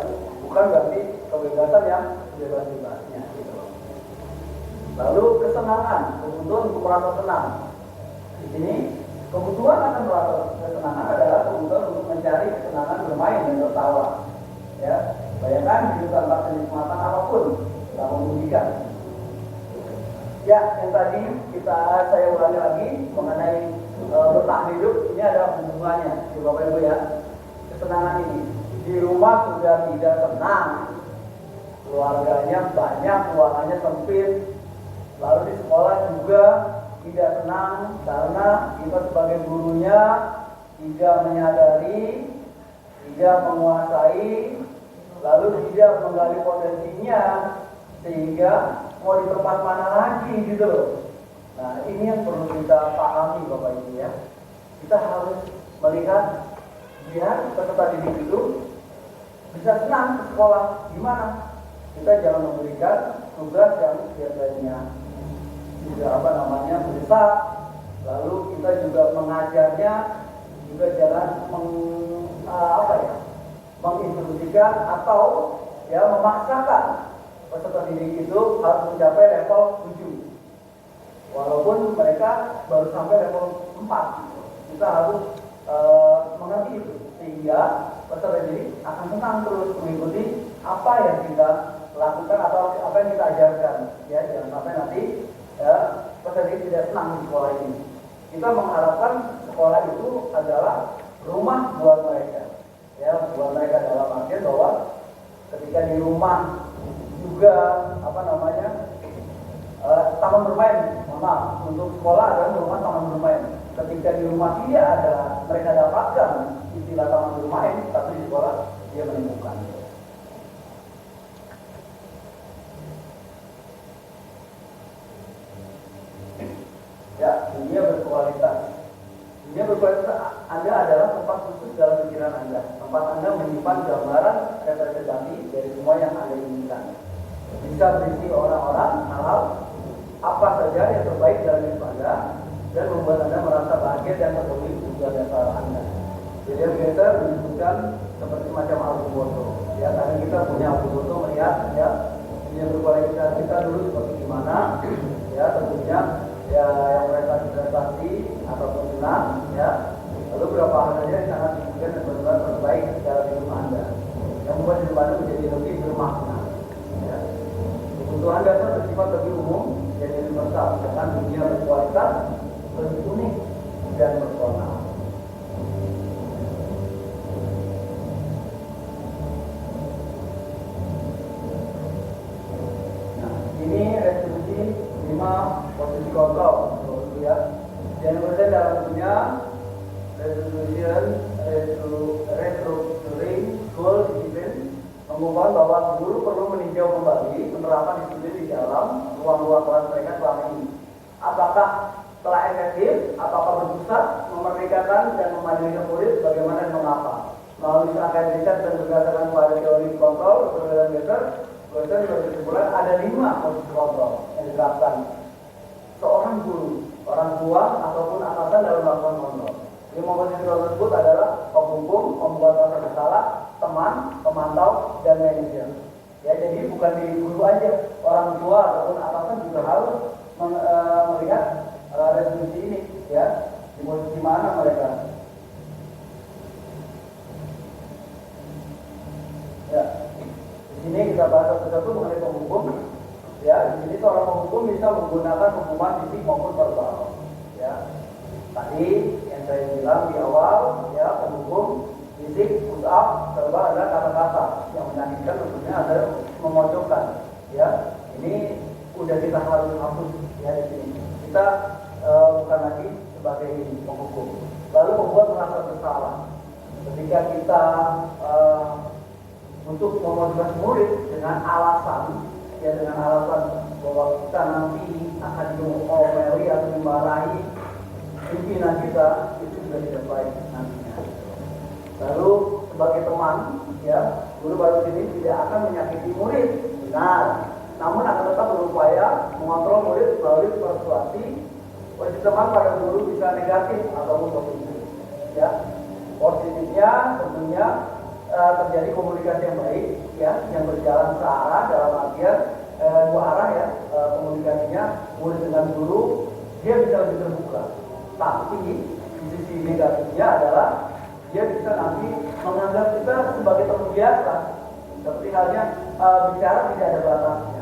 bukan berarti kebebasan yang bebas-bebasnya. Gitu. Lalu kesenangan, kebutuhan untuk merasa senang. Di sini kebutuhan akan merasa kesenangan adalah kebutuhan untuk mencari kesenangan bermain dan tertawa. Ya, bayangkan hidup tanpa kenikmatan apapun tak memujikan. Ya, yang tadi saya ulangi lagi mengenai bertahan hidup, ini ada hubungannya, Bapak Ibu, ya. Kesenangan ini di rumah sudah tidak tenang, keluarganya banyak, ruangannya sempit, lalu di sekolah juga tidak tenang karena kita sebagai gurunya tidak menyadari, tidak menguasai, lalu tidak menggali potensinya, sehingga mau di tempat mana lagi gitu loh. Nah, ini yang perlu kita pahami Bapak Ibu, ya. Kita harus melihat biar peserta didik itu bisa senang ke sekolah. Gimana? Kita jangan memberikan tugas yang biasanya juga besar, lalu kita juga mengajarnya juga jangan menginstruksikan atau, ya, memaksakan peserta didik itu harus mencapai level 7 walaupun mereka baru sampai level 4. Kita harus mengerti itu sehingga peserta didik akan senang terus mengikuti apa yang kita lakukan atau apa yang kita ajarkan, ya. Jangan sampai nanti, ya, peserta didik tidak senang di sekolah ini. Kita mengharapkan sekolah itu adalah rumah buat mereka, ya, buat mereka dalam artian bahwa ketika di rumah juga taman bermain, untuk sekolah adalah rumah taman bermain. Ketika di rumah tidak ada mereka dapatkan istilah taman bermain, tapi di sekolah dia menemukan. Ya, dunia berkualitas. Dunia Anda adalah tempat khusus dalam pikiran Anda. Tempat Anda menyimpan gambaran representasi dari semua yang Anda inginkan. Bisa berisi orang-orang, hal-hal, apa saja yang terbaik dalam hidup Anda dan membuat Anda merasa bahagia dan terpenuhi tujuan dasar Anda. William Gator menyebutkan seperti macam album foto. Ya, karena kita punya album foto melihat ya yang berkualitas kita dulu seperti gimana, ya tentunya ya yang prestasi ataupun senang, ya. Lalu berapa hal saja yang sangat signifikan dan benar-benar terbaik dalam hidup Anda yang membuat hidup Anda menjadi lebih bermakna. Ya. Kebutuhan dasar bersifat lebih umum dan universal, sedangkan dunia berkualitas lebih unik dan personal. Nah, ini resolusi 5 posisi kontrol, ya. Dan kemudian dalam dunia restructuring goal discipline mengumumkan bahwa guru perlu meninjau kembali penerapan disiplin di dalam ruang-ruang kelas mereka selama ini. Apakah telah efektif, apakah berpusat, memerdekakan dan memandirikan murid, bagaimana dan mengapa? Melalui serangkaian riset dan berdasarkan pada teori kontrol, perbedaan Gator berkesimpulan ada 5 posisi kontrol yang diterapkan seorang guru, orang tua ataupun atasan dalam melakukan kontrol. 5 posisi kontrol tersebut adalah penghukum, pembuat rasa bersalah, teman, pemantau, dan manajer. Ya, jadi bukan di guru aja, orang tua ataupun atasan juga harus melihat resolusi ini, ya, di posisi mana mereka. Ya, di sini kita bahas satu-satu mengenai penghukum. Ya, di sini seorang penghukum bisa menggunakan hukuman fisik maupun verbal. Ya, tadi yang saya bilang di awal, ya, penghukum fisik, push up, verbal adalah kata-kata yang menyakitkan, tentunya ada memojokkan. Ya, ini udah kita harus hapus, ya, di sini. Kita bukan lagi sebagai penghukum. Lalu membuat merasa bersalah. Ketika kita untuk memotivasi murid dengan alasan, ya, dengan alasan bahwa kita nanti akan diomeli atau dimarahi pimpinan kita, itu juga tidak baik nantinya. Lalu sebagai teman, ya, guru baru ini tidak akan menyakiti murid, benar, namun akan tetap berupaya mengontrol murid melalui persuasi. Posisi teman pada guru bisa negatif ataupun positif. Ya, positifnya tentunya terjadi komunikasi yang baik, ya, yang berjalan searah dalam artian 2 arah, ya, komunikasinya murid dengan guru, dia bisa lebih terbuka. Tapi di sisi negatifnya adalah dia bisa nanti menganggap kita sebagai teman biasa, seperti halnya bicara tidak ada batasnya,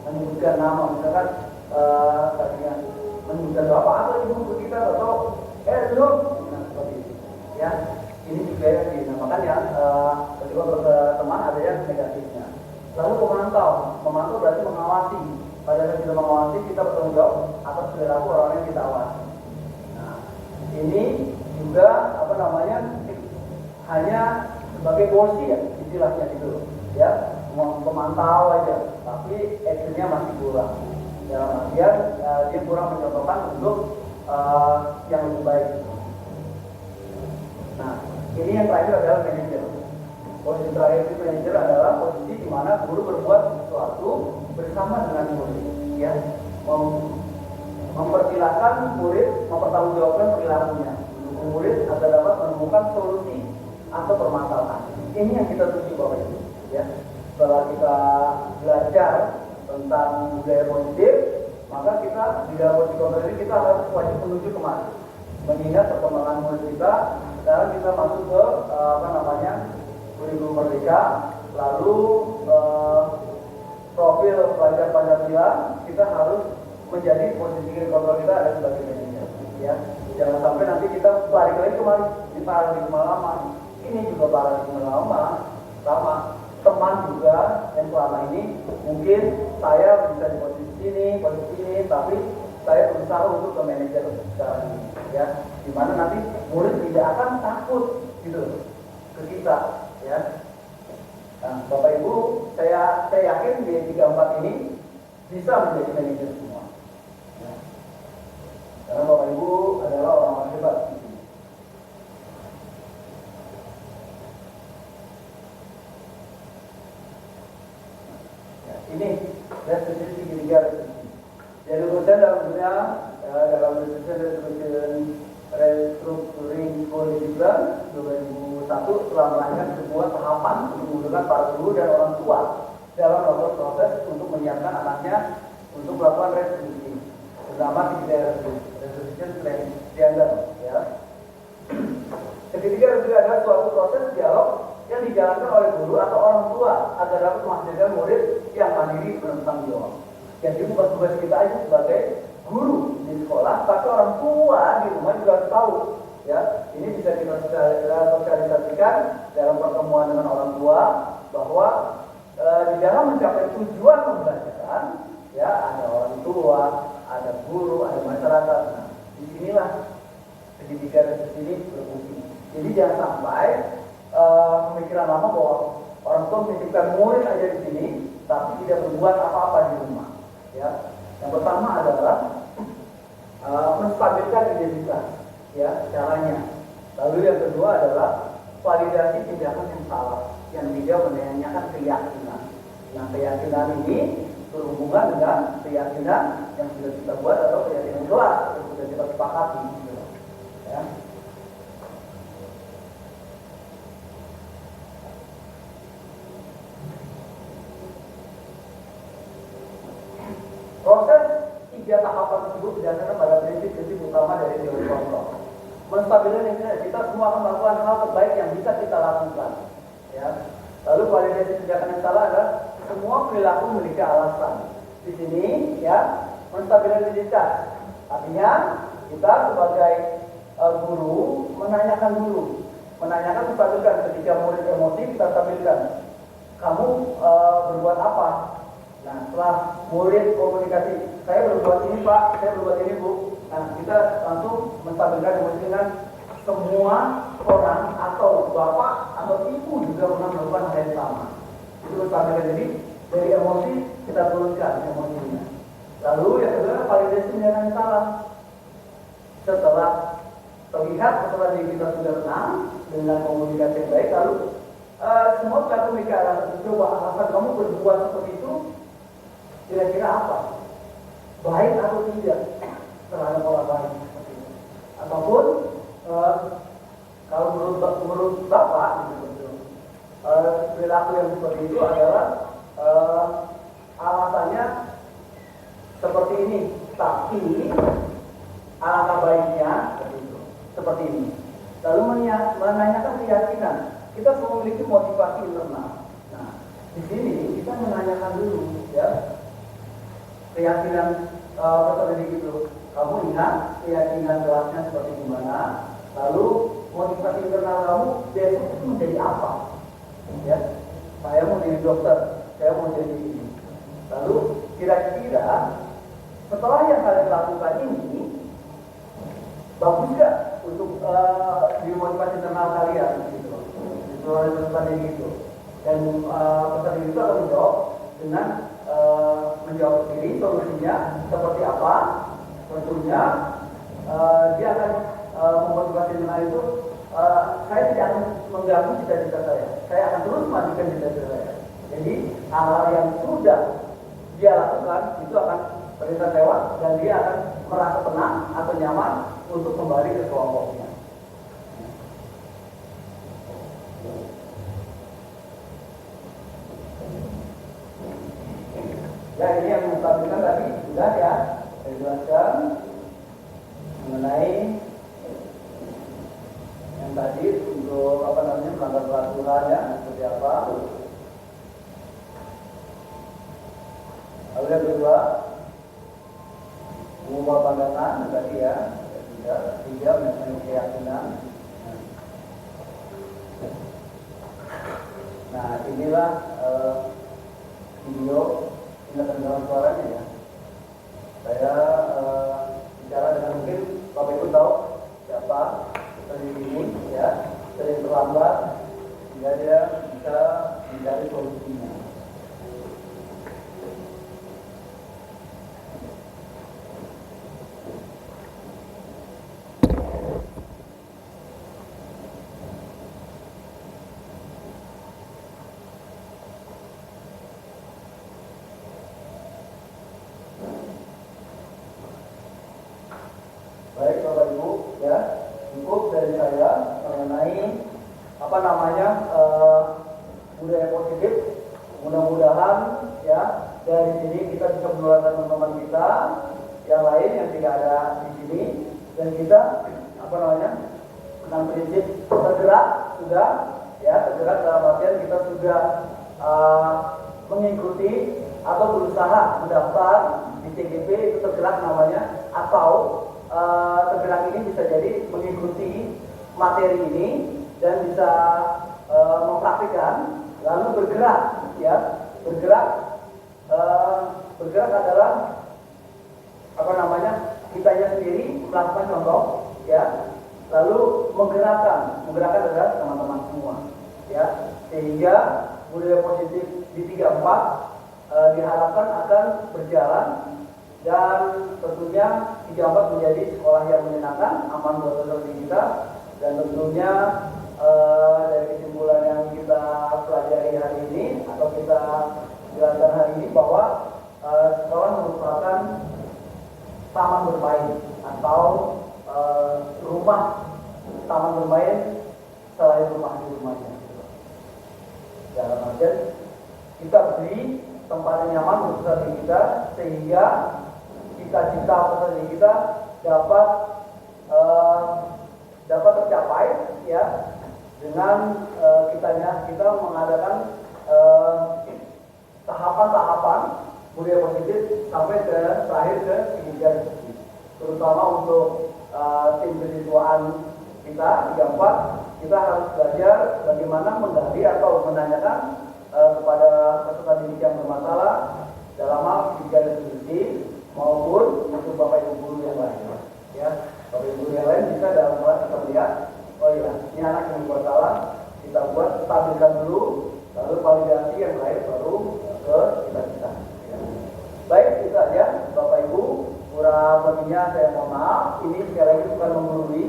menyebutkan nama, misalkan tadinya menyebutkan bapak atau ibu kita atau lu, nah, seperti itu, ya. Ini juga yang dinamakan yang ketika berteman ada yang negatifnya. Lalu memantau berarti mengawasi. Pada saat kita mengawasi, kita bertanggung jawab atas perilaku orang yang kita awasi. Nah, ini juga hanya sebagai porsi, ya, istilahnya gitu, ya, memantau aja, tapi actionnya masih kurang. Dalam artian dia kurang mencontohkan untuk yang lebih baik. Nah, ini yang terakhir adalah manajer. Posisi terakhir itu manajer adalah posisi di mana guru berbuat sesuatu bersama dengan murid, ya, mempersilahkan murid mempertanggungjawabkan perilakunya, mendukung murid agar dapat menemukan solusi atau permasalahan. Ini yang kita tuju, Bapak Ibu, ya. Setelah kita belajar tentang budaya positif, maka kita di dalam posisi kontrol ini kita harus wajib menuju kemana? Mengingat perkembangan murid kita. Sekarang kita masuk ke kurikulum merdeka, lalu profil pelajar Pancasila, kita harus menjadi posisi kontrol kita ada sebagai manajer, ya. Jangan sampai nanti kita balik lagi kemarin di paradigma lama. Ini juga paradigma lama, sama teman juga yang selama ini mungkin saya bisa di posisi ini, tapi saya berusaha untuk ke manajer sekarang ini, ya, dimana nanti murid tidak akan takut gitu ke kita, ya. Nah, Bapak Ibu, saya yakin di 34 ini bisa menjadi manajer semua, ya. Karena Bapak Ibu adalah orang-orang hebat di sini. Ini restitusi segitiga restitusi. Jadi kemudian dalam dunia dalam restructuring policy plan 2001 telah melahirkan sebuah tahapan untuk menggunakan para guru dan orang tua dalam melakukan proses untuk menyiapkan anaknya untuk melakukan restitusi. Pertama restitution training gender, ya. Ketiga adalah suatu proses dialog yang dijalankan oleh guru atau orang tua agar dapat menghasilkan murid yang mandiri bertanggung jawab. Jadi bukan tugas kita aja sebagai guru di sekolah, tapi orang tua di rumah juga harus tahu. Ya, ini bisa kita sosialisasikan dalam pertemuan dengan orang tua bahwa di dalam mencapai tujuan pembelajaran, ya ada orang tua, ada guru, ada masyarakat. Nah, disinilah segitiga restitusi ini berfungsi. Jadi jangan sampai pemikiran lama bahwa orang tua menitipkan murid aja di sini, tapi tidak berbuat apa-apa di rumah. Ya, yang pertama adalah menstabilkan identitas, ya caranya. Lalu yang kedua adalah validasi tindakan yang salah, yang tidak menanyakan keyakinan. Nah, keyakinan ini berhubungan dengan keyakinan yang sudah kita buat atau keyakinan kelas yang sudah kita sepakati. Ya. Proses tiga tahapan tersebut berdasarkan pada prinsip-prinsip utama dari teori kontrol. Menstabilkan identitas, kita semua akan melakukan hal terbaik yang bisa kita lakukan. Ya. Lalu validasi tindakan yang salah adalah semua perilaku memiliki alasan. Di sini, ya, menstabilkan identitas. Artinya kita sebagai guru menanyakan menstabilkan ketika murid emosi kita stabilkan. Kamu berbuat apa? Nah, setelah murid komunikasi, saya berbuat ini Pak, saya berbuat ini Bu. Nah, kita langsung menstabilkan emosi dengan semua orang atau bapak atau ibu juga pernah melakukan hal yang sama. Itu menstabilkan. Jadi dari emosi kita turunkan emosinya. Lalu yang kedua validasi yang salah. Setelah terlihat setelah diri kita sudah tenang dengan komunikasi yang baik, lalu semua pelaku memiliki alasan. Coba alasan kamu berbuat seperti itu kira-kira apa? Baik atau tidak terhadap orang lain seperti itu. Ataupun kalau menurut Bapak perilaku yang seperti itu adalah alasannya seperti ini, tapi alangkah baiknya seperti ini. Lalu menanyakan keyakinan. Kita semua memiliki motivasi internal. Nah, di sini kita menanyakan dulu, ya, keyakinan peserta didik itu. Kamu ingat keyakinan kelasnya seperti gimana? Lalu motivasi internal kamu besok itu menjadi apa? Ya, saya mau jadi dokter, saya mau jadi ini. Lalu kira-kira setelah yang kalian lakukan ini bagus gak untuk di motivasi internal kalian gitu, itu harus gitu. Dan peserta didik itu akan menjawab dengan menjawab sendiri solusinya seperti apa. Tentunya dia akan memotivasi internal itu. Saya tidak akan mengganggu cita-cita saya akan terus memajukan cita-cita saya. Jadi hal-hal yang sudah dia lakukan itu akan perintah lewat dan dia akan merasa tenang atau nyaman untuk kembali ke kelompoknya. Ya, ini yang menstabilkan tadi sudah ya saya jelaskan mengenai yang tadi untuk melanggar peraturannya seperti apa. Lalu yang kedua mengubah pandangan tadi ya, tiga mengenai keyakinan. Nah, inilah video dengan suaranya ya. Saya bicara dengan mungkin Bapak Ibu tahu siapa tadi ini ya, sering terlambat sehingga dia bisa mencari solusinya. budaya positif. Mudah-mudahan ya dari sini kita bisa menularkan teman-teman kita yang lain yang tidak ada di sini, dan kita dengan prinsip tergerak sudah ya, tergerak dalam artian kita sudah mengikuti atau berusaha mendaftar di CGP, itu tergerak namanya, atau tergerak ini bisa jadi mengikuti materi ini dan bisa mempraktikkan lalu bergerak ya. Bergerak adalah kitanya sendiri melakukan contoh ya, lalu menggerakkan adalah teman-teman semua ya, sehingga budaya positif di 34 diharapkan akan berjalan, dan tentunya 34 menjadi sekolah yang menyenangkan, aman buat peserta kita, dan tentunya dari kesimpulan yang kita pelajari hari ini atau kita jelaskan hari ini bahwa sekolah merupakan taman bermain atau rumah taman bermain selain rumah di rumahnya. Dalam artian kita beri tempat yang nyaman untuk peserta kita, sehingga cita-cita peserta kita dapat tercapai ya, dengan kita mengadakan tahapan-tahapan budaya positif sampai ke terakhir ke pendidikan, terutama untuk tim kesiswaan kita 34, kita harus belajar bagaimana menggali atau menanyakan kepada peserta didik yang bermasalah dalam hal pendidikan institusi maupun untuk bapak ibu guru yang lain ya. Bapak ibu guru yang lain bisa dalam kelas kita melihat, oh iya ini anak yang membuat salah, kita buat stabilkan dulu, lalu validasi yang lain baru ke kita ya. Baik, itu saja bapak ibu, kurang lebihnya saya mohon maaf. Ini sekali lagi bukan menggurui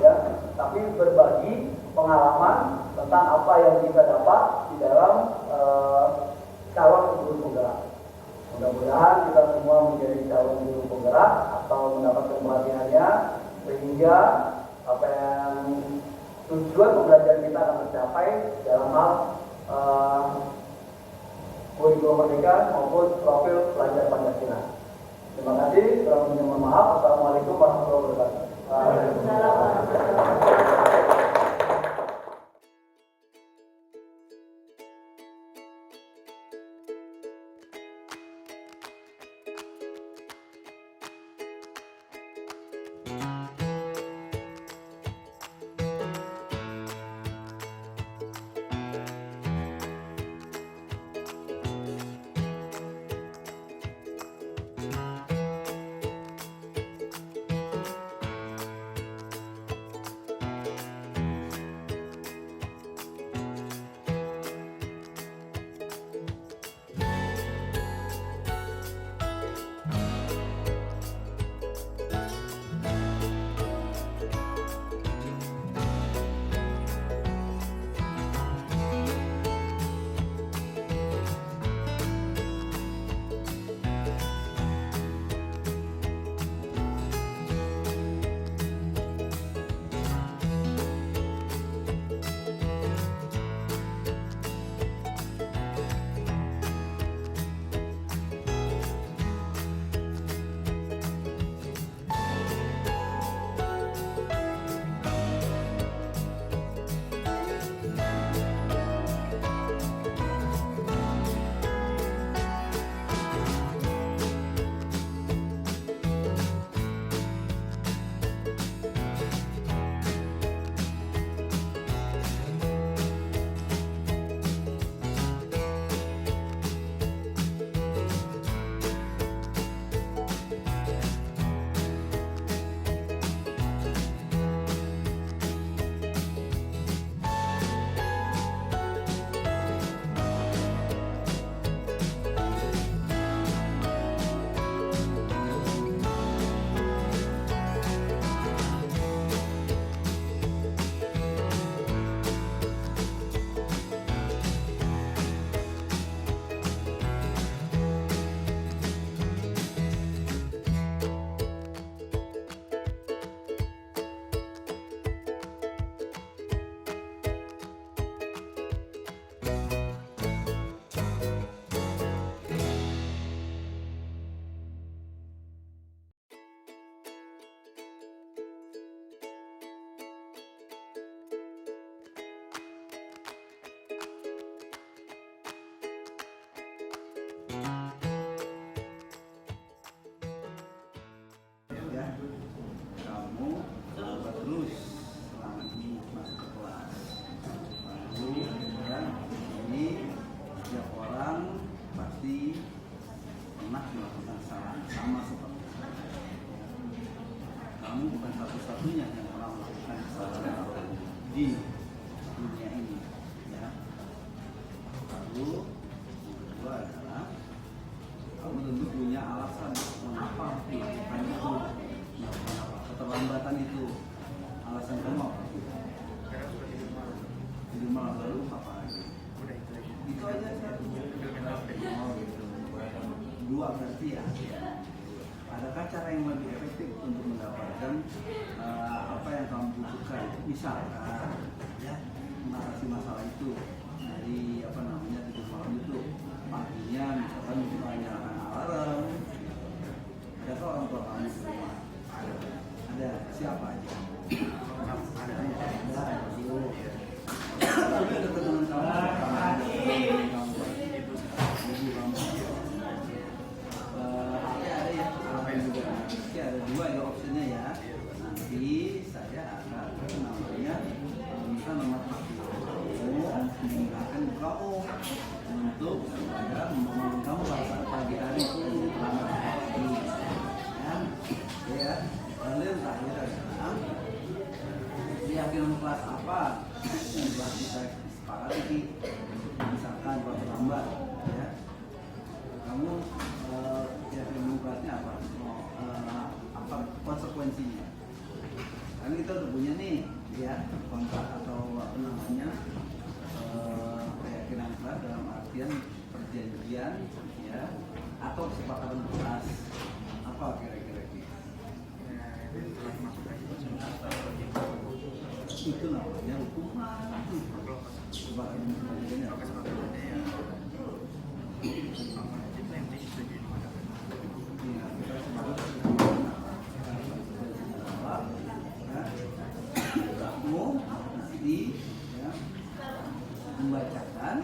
ya, tapi berbagi pengalaman tentang apa yang kita dapat di dalam calon guru penggerak. Mudah-mudahan kita semua menjadi calon guru penggerak atau mendapatkan pelatihannya, sehingga apa yang tujuan pembelajaran kita akan tercapai dalam hal kurikulum merdeka maupun profil pelajar Pancasila. Terima kasih. Kurang lebihnya mohon maaf. Assalamualaikum warahmatullahi wabarakatuh. Waalaikumsalam warahmatullahi wabarakatuh. itu. Yang kedua adalah kamu tentu punya alasan mengapa melakukan itu, melakukan apa keterlambatan itu, alasan kamu apa? Karena sudah Tidur malam lalu apa lagi? udah itu aja. Itu aja satu. Oh gitu. Dua berarti ya. Adakah cara yang lebih efektif untuk mendapatkan apa yang kamu butuhkan? Misalkan ya mengatasi masalah itu dari apa namanya tidur malam itu, paginya misalkan menyalakan alarm. Adakah orang tua kamu di rumah? Ada. Siapa aja? Ada. Dulu. Sudah dekat dengan kamu, ibu kamu. Ada ya, apa yang juga ada dua ya opsinya ya. Nanti saya akan namanya bisa nomor hati kamu, mengingatkan kamu untuk supaya membangun kamu pada saat pagi hari selamat pagi. Ya, lalu yang terakhir adalah keyakinan kelas apa yang telah kita sepakati, misalkan kalau terlambat ya kamu keyakinan kelasnya apa, apa konsekuensinya. Kan kita udah punya nih ya kontrak atau apa namanya keyakinan kelas dalam artian perjanjian ya atau kesepakatan kelas apa kira-kira Telah masuk lagi itu namanya hukuman. Kesepakatan perjanjian apa? kesepakatannya ya sama kita yang disetujui pada Ya, kita sepakat kamu nanti ya, membacakan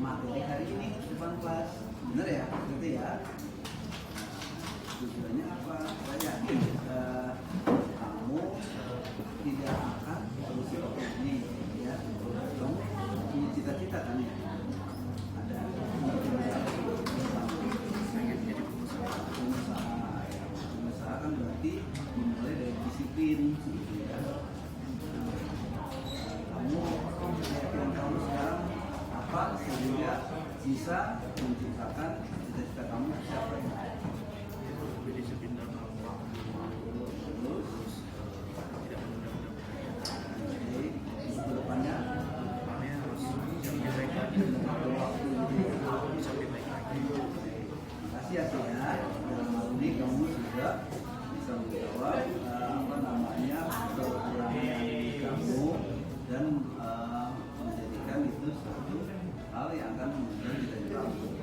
materi hari ini di depan kelas, bener ya? Gitu ya. Tujuannya apa? Saya yakin kamu tidak akan terus seperti ini ya. Kamu punya cita-cita kan ya? Ada pengen jadi pengusaha. pengusaha kan berarti dimulai dari disiplin gitu ya. Kamu keyakinan kamu sekarang apa sehingga bisa menciptakan cita-cita kamu siapa ya? Lebih disiplin dalam waktu, Terus tidak menunda-nunda. jadi kedepannya Depannya harus bisa lebih baik lagi. waktu gitu. Bisa lebih baik lagi. Makasih ya Tia. Dalam hal ini kamu sudah bisa menjawab apa namanya kekurangan diri kamu dan menjadikan itu suatu hal yang akan menjadi cita-cita kamu.